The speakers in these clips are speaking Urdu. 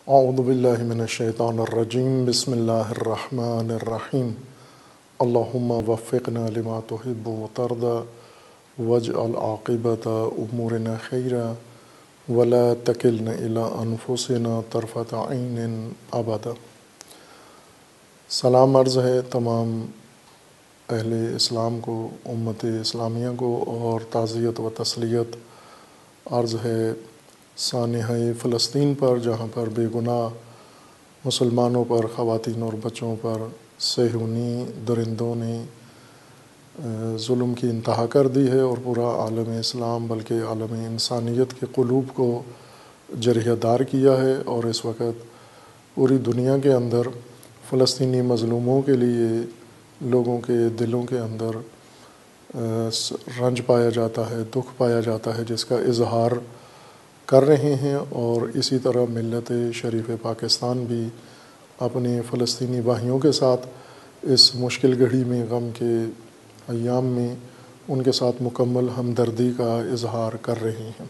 اعوذ باللہ من الشیطان الرجیم بسم اللہ الرحمن الرحیم اللہم وفقنا لما تحب وترضى واجعل عاقبۃ امورنا خیرا ولا تکلنا الی انفسنا طرفۃ عین ابدا۔ سلام عرض ہے تمام اہل اسلام کو، امت اسلامیہ کو، اور تعزیت و تسلیت عرض ہے سانحہ فلسطین پر، جہاں پر بے گناہ مسلمانوں پر، خواتین اور بچوں پر صہیونی درندوں نے ظلم کی انتہا کر دی ہے اور پورا عالم اسلام بلکہ عالم انسانیت کے قلوب کو جرح دار کیا ہے، اور اس وقت پوری دنیا کے اندر فلسطینی مظلوموں کے لیے لوگوں کے دلوں کے اندر رنج پایا جاتا ہے، دکھ پایا جاتا ہے، جس کا اظہار کر رہے ہیں۔ اور اسی طرح ملت شریف پاکستان بھی اپنے فلسطینی بھائیوں کے ساتھ اس مشکل گھڑی میں، غم کے ایام میں ان کے ساتھ مکمل ہمدردی کا اظہار کر رہے ہیں۔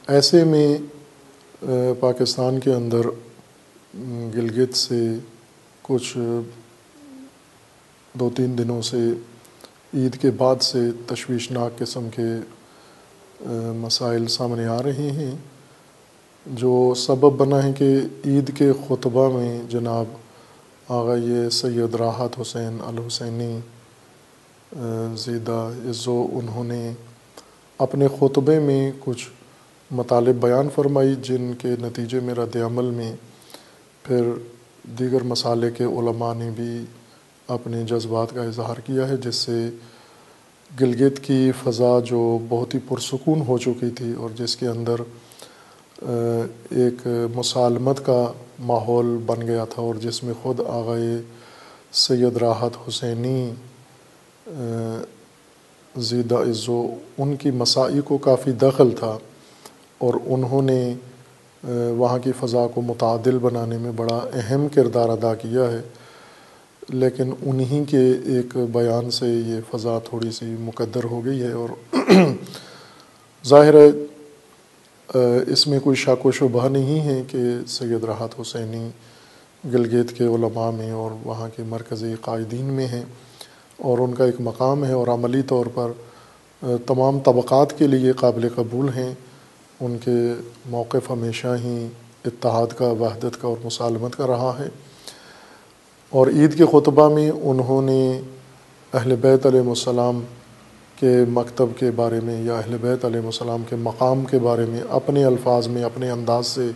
ایسے میں پاکستان کے اندر گلگت سے کچھ 2-3 دنوں سے عید کے بعد سے تشویشناک قسم کے مسائل سامنے آ رہے ہیں، جو سبب بنا ہے کہ عید کے خطبہ میں جناب آغا سید راحت حسین الحسینی زیدہ عزو انہوں نے اپنے خطبے میں کچھ مطالب بیان فرمائی، جن کے نتیجے میں رد عمل میں پھر دیگر مسالک کے علماء نے بھی اپنے جذبات کا اظہار کیا ہے، جس سے گلگت کی فضا جو بہت ہی پرسکون ہو چکی تھی اور جس کے اندر ایک مسالمت کا ماحول بن گیا تھا، اور جس میں خود آغا سید راحت حسینی زیدہ عزو ان کی مساعی کو کافی دخل تھا، اور انہوں نے وہاں کی فضا کو متعادل بنانے میں بڑا اہم کردار ادا کیا ہے، لیکن انہی کے ایک بیان سے یہ فضا تھوڑی سی مکدر ہو گئی ہے۔ اور ظاہر ہے اس میں کوئی شک و شبہ نہیں ہے کہ سید راحت حسینی گلگت کے علماء میں اور وہاں کے مرکزی قائدین میں ہیں، اور ان کا ایک مقام ہے، اور عملی طور پر تمام طبقات کے لیے قابل قبول ہیں۔ ان کے موقف ہمیشہ ہی اتحاد کا، وحدت کا اور مسالمت کا رہا ہے۔ اور عید کے خطبہ میں انہوں نے اہل بیت علیہ السلام کے مکتب کے بارے میں یا اہل بیت علیہ السلام کے مقام کے بارے میں اپنے الفاظ میں، اپنے انداز سے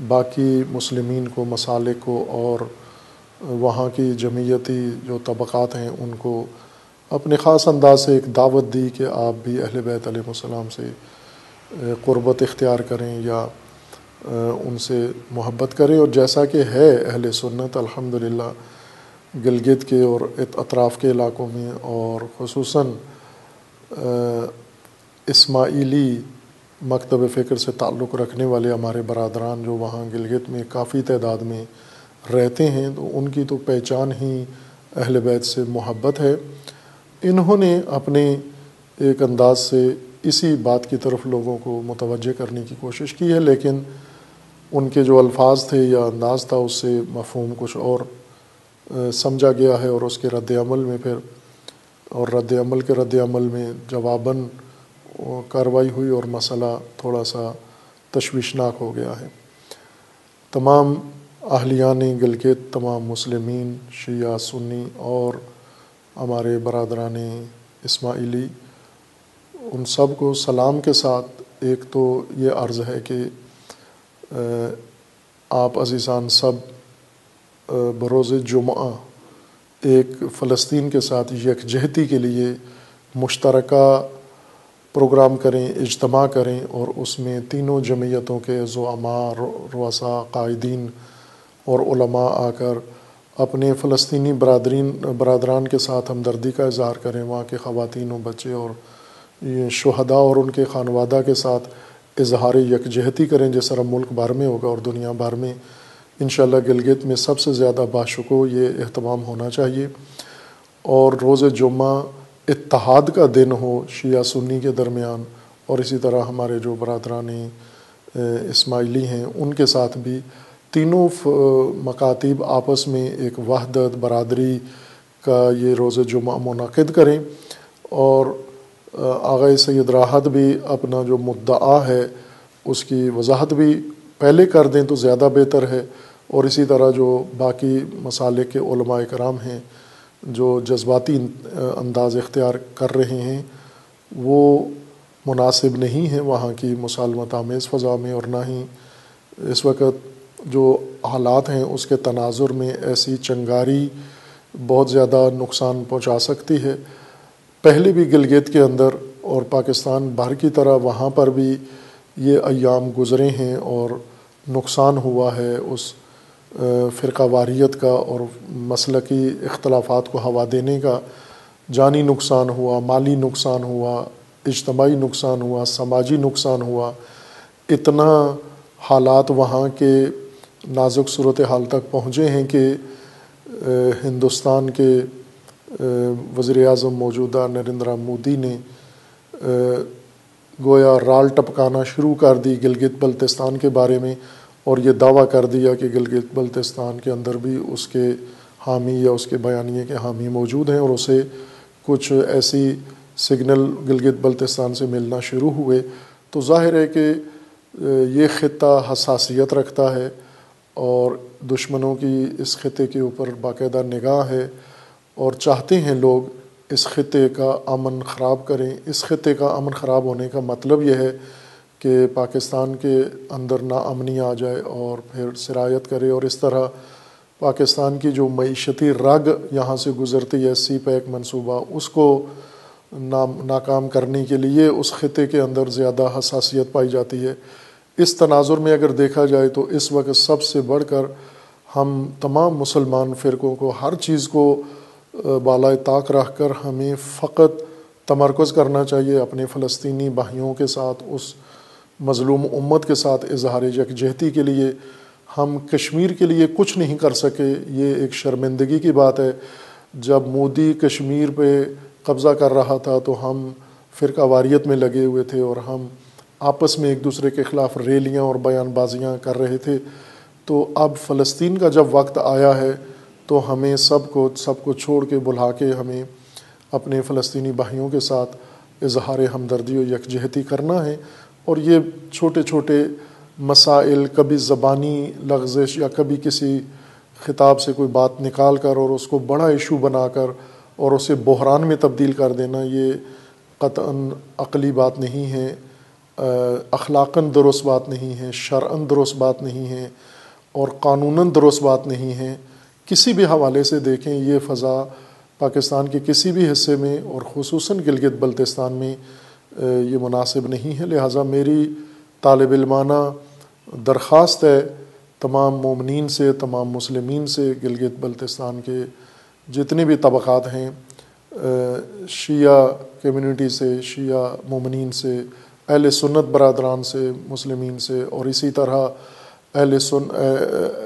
باقی مسلمین کو، مسالک کو اور وہاں کی جمعیتی جو طبقات ہیں ان کو اپنے خاص انداز سے ایک دعوت دی کہ آپ بھی اہل بیت علیہ السلام سے قربت اختیار کریں یا ان سے محبت کریں، اور جیسا کہ ہے اہل سنت الحمدللہ گلگت کے اور اطراف کے علاقوں میں، اور خصوصاً اسماعیلی مکتب فکر سے تعلق رکھنے والے ہمارے برادران جو وہاں گلگت میں کافی تعداد میں رہتے ہیں، تو ان کی تو پہچان ہی اہل بیت سے محبت ہے۔ انہوں نے اپنے ایک انداز سے اسی بات کی طرف لوگوں کو متوجہ کرنے کی کوشش کی ہے، لیکن ان کے جو الفاظ تھے یا انداز تھا اس سے مفہوم کچھ اور سمجھا گیا ہے، اور اس کے رد عمل میں پھر اور رد عمل میں جواباً کارروائی ہوئی اور مسئلہ تھوڑا سا تشویشناک ہو گیا ہے۔ تمام اہلیان گلگت، تمام مسلمین، شیعہ، سنی اور ہمارے برادران اسماعیلی، ان سب کو سلام کے ساتھ ایک تو یہ عرض ہے کہ آپ عزیزان سب بروز جمعہ ایک فلسطین کے ساتھ یکجہتی کے لیے مشترکہ پروگرام کریں، اجتماع کریں، اور اس میں تینوں جمعیتوں کے زعماء، رؤساء، قائدین اور علماء آ کر اپنے فلسطینی برادران کے ساتھ ہمدردی کا اظہار کریں، وہاں کے خواتین و بچے اور شہداء اور ان کے خانوادہ کے ساتھ اظہار یکجہتی کریں، جس طرح ملک بھر میں ہوگا اور دنیا بھر میں انشاءاللہ گلگت میں سب سے زیادہ باشکوہ یہ اہتمام ہونا چاہیے۔ اور روز جمعہ اتحاد کا دن ہو شیعہ سنی کے درمیان، اور اسی طرح ہمارے جو برادران اسماعیلی ہیں، ان کے ساتھ بھی تینوں مکاتب آپس میں ایک وحدت برادری کا یہ روز جمعہ منعقد کریں، اور آغا سید راحت بھی اپنا جو مدعا ہے اس کی وضاحت بھی پہلے کر دیں تو زیادہ بہتر ہے، اور اسی طرح جو باقی مسالک کے علماء کرام ہیں جو جذباتی انداز اختیار کر رہے ہیں وہ مناسب نہیں ہیں وہاں کی مسالمت آمیز فضا میں، اور نہ ہی اس وقت جو حالات ہیں اس کے تناظر میں ایسی چنگاری بہت زیادہ نقصان پہنچا سکتی ہے۔ پہلے بھی گلگت کے اندر اور پاکستان بھر کی طرح وہاں پر بھی یہ ایام گزرے ہیں اور نقصان ہوا ہے اس فرقہ واریت کا اور مسلکی اختلافات کو ہوا دینے کا، جانی نقصان ہوا، مالی نقصان ہوا، اجتماعی نقصان ہوا، سماجی نقصان ہوا، اتنا حالات وہاں کے نازک صورتحال تک پہنچے ہیں کہ ہندوستان کے وزیر اعظم موجودہ نریندرا مودی نے گویا رال ٹپکانا شروع کر دی گلگت بلتستان کے بارے میں، اور یہ دعویٰ کر دیا کہ گلگت بلتستان کے اندر بھی اس کے حامی یا اس کے بیانیے کے حامی موجود ہیں، اور اسے کچھ ایسی سگنل گلگت بلتستان سے ملنا شروع ہوئے۔ تو ظاہر ہے کہ یہ خطہ حساسیت رکھتا ہے اور دشمنوں کی اس خطے کے اوپر باقاعدہ نگاہ ہے، اور چاہتے ہیں لوگ اس خطے کا امن خراب کریں۔ اس خطے کا امن خراب ہونے کا مطلب یہ ہے کہ پاکستان کے اندر ناامنی آ جائے اور پھر سرایت کرے، اور اس طرح پاکستان کی جو معیشتی رگ یہاں سے گزرتی ہے سی پیک منصوبہ، اس کو ناکام کرنے کے لیے اس خطے کے اندر زیادہ حساسیت پائی جاتی ہے۔ اس تناظر میں اگر دیکھا جائے تو اس وقت سب سے بڑھ کر ہم تمام مسلمان فرقوں کو ہر چیز کو بالائے طاق رکھ کر ہمیں فقط تمرکز کرنا چاہیے اپنے فلسطینی بھائیوں کے ساتھ، اس مظلوم امت کے ساتھ اظہار یکجہتی کے لیے۔ ہم کشمیر کے لیے کچھ نہیں کر سکے، یہ ایک شرمندگی کی بات ہے۔ جب مودی کشمیر پہ قبضہ کر رہا تھا تو ہم فرقہ واریت میں لگے ہوئے تھے اور ہم آپس میں ایک دوسرے کے خلاف ریلیاں اور بیان بازیاں کر رہے تھے۔ تو اب فلسطین کا جب وقت آیا ہے تو ہمیں سب کو چھوڑ کے بلا کے ہمیں اپنے فلسطینی بھائیوں کے ساتھ اظہار ہمدردی و یکجہتی کرنا ہے، اور یہ چھوٹے چھوٹے مسائل، کبھی زبانی لغزش یا کبھی کسی خطاب سے کوئی بات نکال کر اور اس کو بڑا ایشو بنا کر اور اسے بحران میں تبدیل کر دینا، یہ قطعاً عقلی بات نہیں ہے، اخلاقاً درست بات نہیں ہے، شرعاً درست بات نہیں ہے، اور قانوناً درست بات نہیں ہے۔ کسی بھی حوالے سے دیکھیں یہ فضا پاکستان کے کسی بھی حصے میں اور خصوصاً گلگت بلتستان میں یہ مناسب نہیں ہے۔ لہٰذا میری طالب علمانہ درخواست ہے تمام مومنین سے، تمام مسلمین سے، گلگت بلتستان کے جتنے بھی طبقات ہیں، شیعہ کمیونٹی سے، شیعہ مومنین سے، اہل سنت برادران سے، مسلمین سے، اور اسی طرح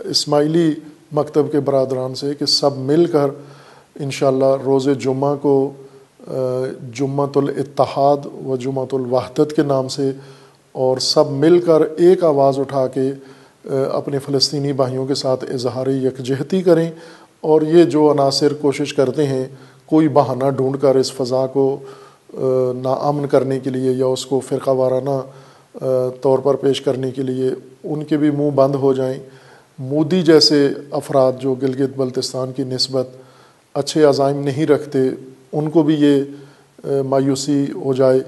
اسماعیلی مکتب کے برادران سے کہ سب مل کر انشاءاللہ روز جمعہ کو جمعۃ الاتحاد و جمعۃ الوحدت کے نام سے، اور سب مل کر ایک آواز اٹھا کے اپنے فلسطینی بھائیوں کے ساتھ اظہار یکجہتی کریں، اور یہ جو عناصر کوشش کرتے ہیں کوئی بہانہ ڈھونڈ کر اس فضا کو ناامن کرنے کے لیے یا اس کو فرقہ وارانہ طور پر پیش کرنے کے لیے، ان کے بھی منہ بند ہو جائیں۔ مودی جیسے افراد جو گلگت بلتستان کی نسبت اچھے عزائم نہیں رکھتے، ان کو بھی یہ مایوسی ہو جائے،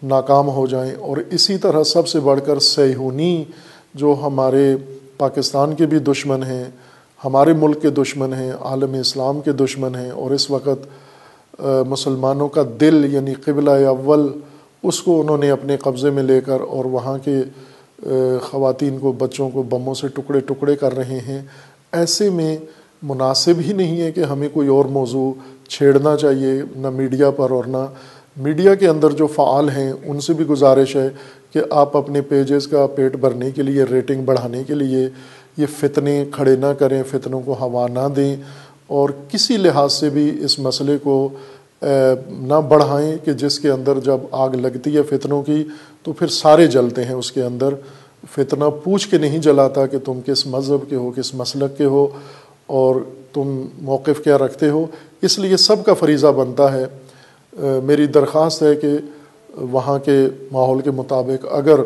ناکام ہو جائیں۔ اور اسی طرح سب سے بڑھ کر صہیونی جو ہمارے پاکستان کے بھی دشمن ہیں، ہمارے ملک کے دشمن ہیں، عالم اسلام کے دشمن ہیں، اور اس وقت مسلمانوں کا دل یعنی قبلہ اول اس کو انہوں نے اپنے قبضے میں لے کر اور وہاں کے خواتین کو، بچوں کو بموں سے ٹکڑے ٹکڑے کر رہے ہیں۔ ایسے میں مناسب ہی نہیں ہے کہ ہمیں کوئی اور موضوع چھیڑنا چاہیے، نہ میڈیا پر اور نہ میڈیا کے اندر جو فعال ہیں ان سے بھی گزارش ہے کہ آپ اپنے پیجز کا پیٹ بھرنے کے لیے، ریٹنگ بڑھانے کے لیے یہ فتنے کھڑے نہ کریں، فتنوں کو ہوا نہ دیں، اور کسی لحاظ سے بھی اس مسئلے کو نہ بڑھائیں کہ جس کے اندر جب آگ لگتی ہے فتنوں کی تو پھر سارے جلتے ہیں اس کے اندر، فتنہ پوچھ کے نہیں جلاتا کہ تم کس مذہب کے ہو، کس مسلک کے ہو اور تم موقف کیا رکھتے ہو، اس لیے سب کا فریضہ بنتا ہے۔ میری درخواست ہے کہ وہاں کے ماحول کے مطابق اگر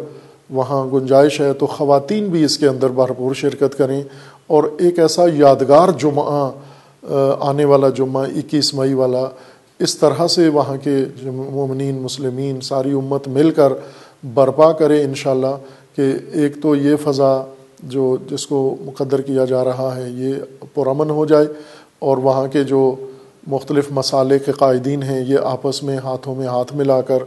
وہاں گنجائش ہے تو خواتین بھی اس کے اندر بھرپور شرکت کریں، اور ایک ایسا یادگار جمعہ آنے والا جمعہ 21 مئی والا اس طرح سے وہاں کے مومنین مسلمین ساری امت مل کر برپا کرے انشاءاللہ کہ ایک تو یہ فضا جو جس کو مقدر کیا جا رہا ہے یہ پرامن ہو جائے، اور وہاں کے جو مختلف مسالے کے قائدین ہیں یہ آپس میں ہاتھوں میں ہاتھ ملا کر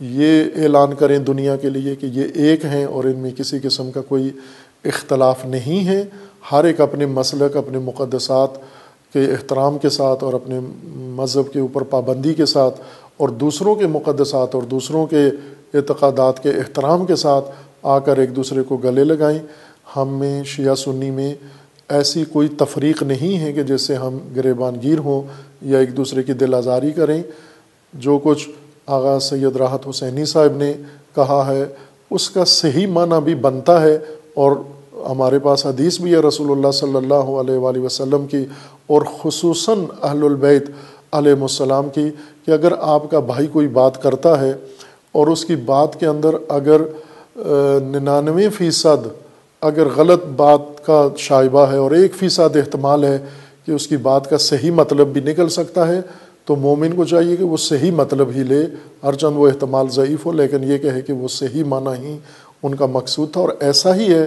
یہ اعلان کریں دنیا کے لیے کہ یہ ایک ہیں اور ان میں کسی قسم کا کوئی اختلاف نہیں ہے، ہر ایک اپنے مسلک اپنے مقدسات کے احترام کے ساتھ اور اپنے مذہب کے اوپر پابندی کے ساتھ اور دوسروں کے مقدسات اور دوسروں کے اعتقادات کے احترام کے ساتھ آ کر ایک دوسرے کو گلے لگائیں۔ ہم میں شیعہ سنی میں ایسی کوئی تفریق نہیں ہے کہ جس سے ہم گریبان گیر ہوں یا ایک دوسرے کی دل آزاری کریں۔ جو کچھ آغا سید راحت حسینی صاحب نے کہا ہے اس کا صحیح معنی بھی بنتا ہے، اور ہمارے پاس حدیث بھی ہے رسول اللہ صلی اللہ علیہ وآلہ وسلم کی اور خصوصاً اہل البیت علیہ السلام کی کہ اگر آپ کا بھائی کوئی بات کرتا ہے اور اس کی بات کے اندر اگر 99% اگر غلط بات کا شائبہ ہے اور 1% احتمال ہے کہ اس کی بات کا صحیح مطلب بھی نکل سکتا ہے، تو مومن کو چاہیے کہ وہ صحیح مطلب ہی لے، ہرچند وہ احتمال ضعیف ہو، لیکن یہ کہے کہ وہ صحیح معنی ہی ان کا مقصود تھا۔ اور ایسا ہی ہے،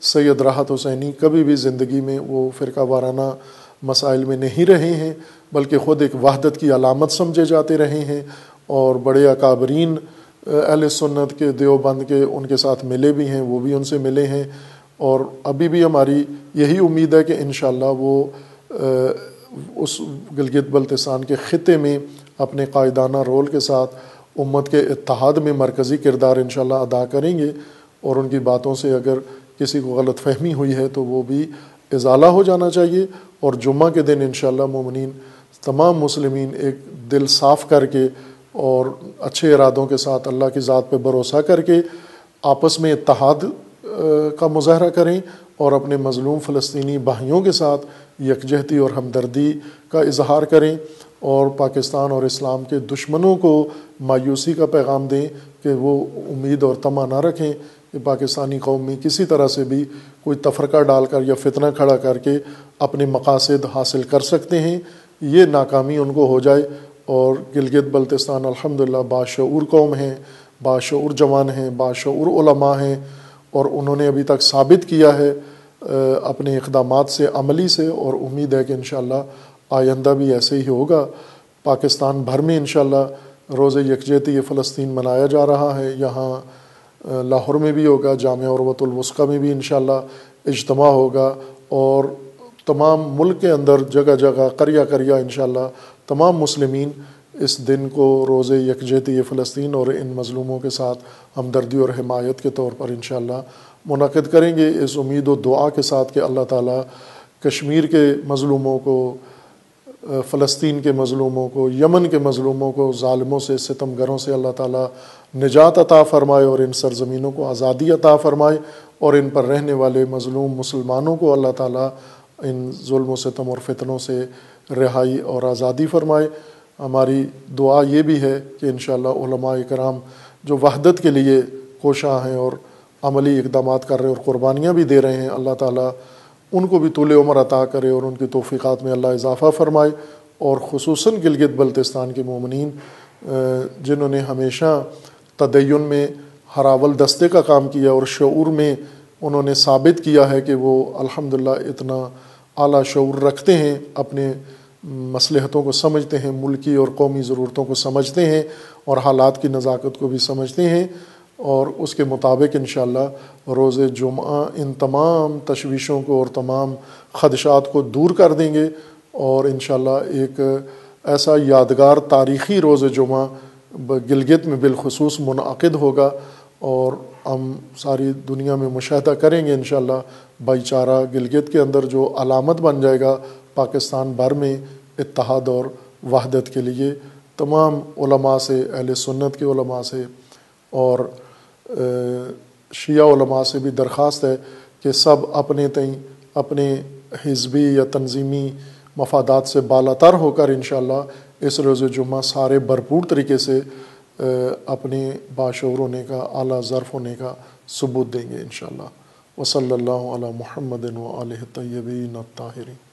سید راحت حسینی کبھی بھی زندگی میں وہ فرقہ وارانہ مسائل میں نہیں رہے ہیں، بلکہ خود ایک وحدت کی علامت سمجھے جاتے رہے ہیں، اور بڑے اکابرین اہل سنت کے دیوبند کے ان کے ساتھ ملے بھی ہیں، وہ بھی ان سے ملے ہیں، اور ابھی بھی ہماری یہی امید ہے کہ انشاءاللہ وہ اس گلگت بلتستان کے خطے میں اپنے قائدانہ رول کے ساتھ امت کے اتحاد میں مرکزی کردار انشاءاللہ ادا کریں گے، اور ان کی باتوں سے اگر کسی کو غلط فہمی ہوئی ہے تو وہ بھی ازالہ ہو جانا چاہیے، اور جمعہ کے دن انشاءاللہ مومنین تمام مسلمین ایک دل صاف کر کے اور اچھے ارادوں کے ساتھ اللہ کی ذات پہ بھروسہ کر کے آپس میں اتحاد کا مظاہرہ کریں اور اپنے مظلوم فلسطینی بھائیوں کے ساتھ یکجہتی اور ہمدردی کا اظہار کریں، اور پاکستان اور اسلام کے دشمنوں کو مایوسی کا پیغام دیں کہ وہ امید اور طمع نہ رکھیں کہ پاکستانی قوم میں کسی طرح سے بھی کوئی تفرقہ ڈال کر یا فتنہ کھڑا کر کے اپنے مقاصد حاصل کر سکتے ہیں، یہ ناکامی ان کو ہو جائے۔ اور گلگت بلتستان الحمدللہ باشعور قوم ہیں، باشعور جوان ہیں، باشعور علماء ہیں، اور انہوں نے ابھی تک ثابت کیا ہے اپنے اقدامات سے عملی سے، اور امید ہے کہ انشاءاللہ آئندہ بھی ایسے ہی ہوگا۔ پاکستان بھر میں انشاءاللہ روز یکجہتی فلسطین منایا جا رہا ہے، یہاں لاہور میں بھی ہوگا، جامعہ عروۃ الوثقی میں بھی انشاءاللہ اجتماع ہوگا، اور تمام ملک کے اندر جگہ جگہ قریہ قریہ انشاءاللہ تمام مسلمین اس دن کو روز یکجہتی فلسطین اور ان مظلوموں کے ساتھ ہمدردی اور حمایت کے طور پر انشاءاللہ منعقد کریں گے، اس امید و دعا کے ساتھ کہ اللہ تعالیٰ کشمیر کے مظلوموں کو، فلسطین کے مظلوموں کو، یمن کے مظلوموں کو، ظالموں سے، ستمگروں سے اللہ تعالیٰ نجات عطا فرمائے، اور ان سرزمینوں کو آزادی عطا فرمائے، اور ان پر رہنے والے مظلوم مسلمانوں کو اللہ تعالیٰ ان ظلم و ستم اور فتنوں سے رہائی اور آزادی فرمائے۔ ہماری دعا یہ بھی ہے کہ انشاءاللہ علماء کرام جو وحدت کے لیے کوشاں ہیں اور عملی اقدامات کر رہے ہیں اور قربانیاں بھی دے رہے ہیں، اللہ تعالیٰ ان کو بھی طول عمر عطا کرے اور ان کی توفیقات میں اللہ اضافہ فرمائے، اور خصوصاً گلگت بلتستان کے مومنین جنہوں نے ہمیشہ تدین میں ہراول دستے کا کام کیا اور شعور میں انہوں نے ثابت کیا ہے کہ وہ الحمدللہ اتنا اعلیٰ شعور رکھتے ہیں، اپنے مصلحتوں کو سمجھتے ہیں، ملکی اور قومی ضرورتوں کو سمجھتے ہیں، اور حالات کی نزاکت کو بھی سمجھتے ہیں، اور اس کے مطابق انشاءاللہ روز جمعہ ان تمام تشویشوں کو اور تمام خدشات کو دور کر دیں گے، اور انشاءاللہ ایک ایسا یادگار تاریخی روز جمعہ گلگت میں بالخصوص منعقد ہوگا، اور ہم ساری دنیا میں مشاہدہ کریں گے انشاءاللہ بھائی چارہ گلگت کے اندر جو علامت بن جائے گا پاکستان بھر میں اتحاد اور وحدت کے لیے، تمام علماء سے، اہل سنت کے علماء سے اور شیعہ علماء سے بھی درخواست ہے کہ سب اپنے تئیں اپنے حزبی یا تنظیمی مفادات سے بالاتر ہو کر انشاءاللہ اس روز جمعہ سارے بھرپور طریقے سے اپنے باشعور ہونے کا، اعلیٰ ظرف ہونے کا ثبوت دیں گے انشاءاللہ۔ وصلی اللہ علی محمد و آلہ الطیبین الطاہرین۔